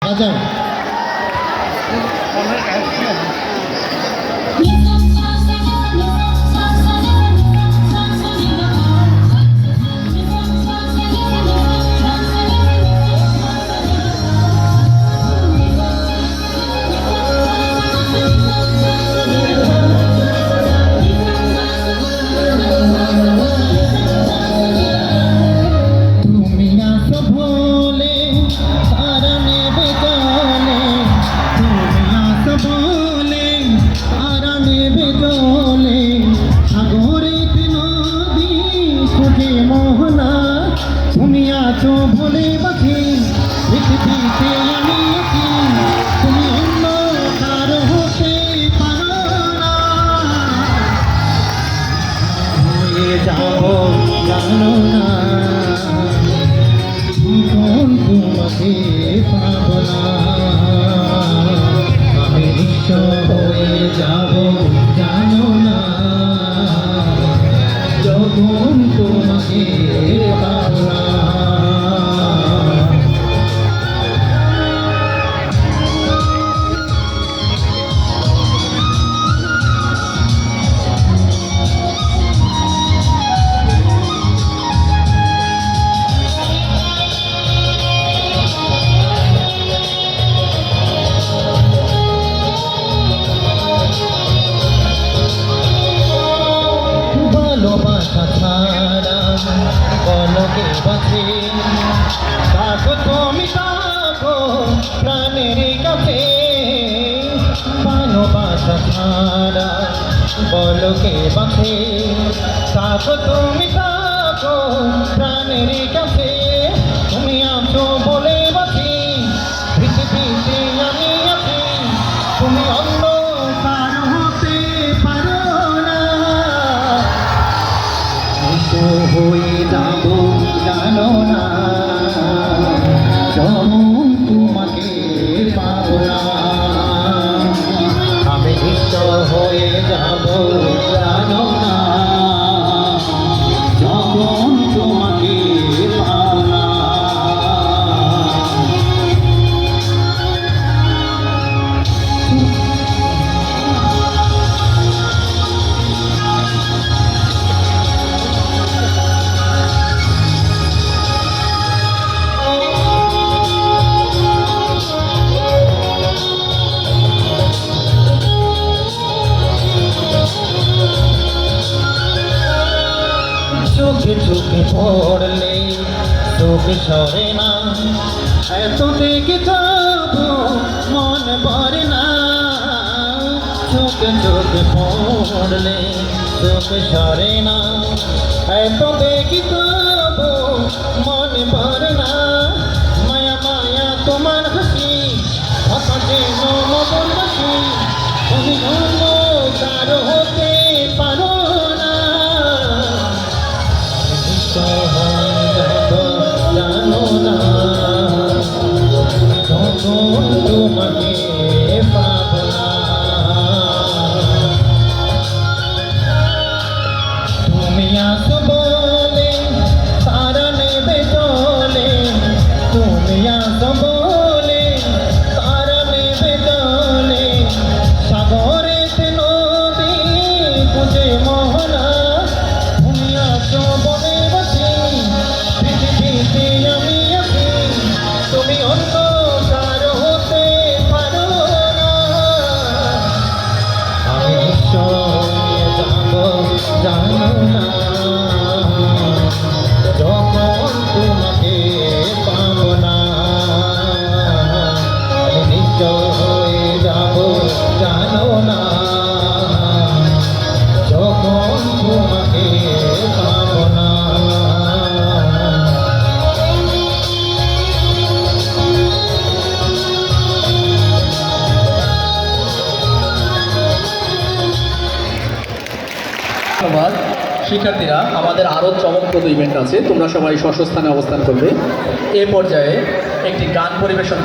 বাজাও। তুমি আছো ভুলে বাকি পৃথিবীতে আমি আছি, তুমি অন্য কারো হতে পারো না। হয়ে যাবো জানো না, কোন তোমাকে পাবো না। আমি বিশ্ব হয়ে যাবো জানো না, যখন তোমাকে পাবো না। ভালোবাসা ছাড়া বলকে বাঁচে, থাকো তুমি থাকো প্রাণের কাছে। ভালোবাসা ছাড়া বলকে বাঁচে, থাকো তুমি থাকো প্রাণের কাছে। তুমি আছো বলে বাঁচি পৃথিবীতে আমি আছি, তুমি অন্য কারো হতে পারো না। হয়ে যাব জানো না, যখন তোমাকে পাবো না। আমি নিঃস্ব হয়ে যাব জানো না, যখন তোমাকে পাবো না। চোখে চোখে পড়লে চোখ সরে না, এত দেখে তবু মন ভরে না। চোখে চোখে পড়লে চোখ সরে না, এত দেখি তবু মন ভরে না। মায়া মায়া তোমার হাসি কথা যেন মদন হাসি, তুমি অন্য কারো হতে পারো না। জানো না, যখন তোমাকে পাবো না। তুমি আসো বলে তারা নেবে চলে, তুমি আসো বলে তারা নেবে চলে। সাগরেতে নদী খুঁজে মোহনা, তুমি আসো বলে বাঁচি পৃথিবীতে আমি আছি, তুমি অন্য কারো হতে পারো না। আমি নিঃস্ব হয়ে যাব জানো না, যখন তোমাকে পাবো না। আমি নিঃস্ব হয়ে যাব জানো না, যখন তোমাকে পাবো না। ধন্যবাদ শিক্ষার্থীরা। আমাদের আরও চমকপ্রদ ইভেন্ট আছে, তোমরা সবাই স্বস্থানে অবস্থান করবে। এ পর্যায়ে একটি গান পরিবেশন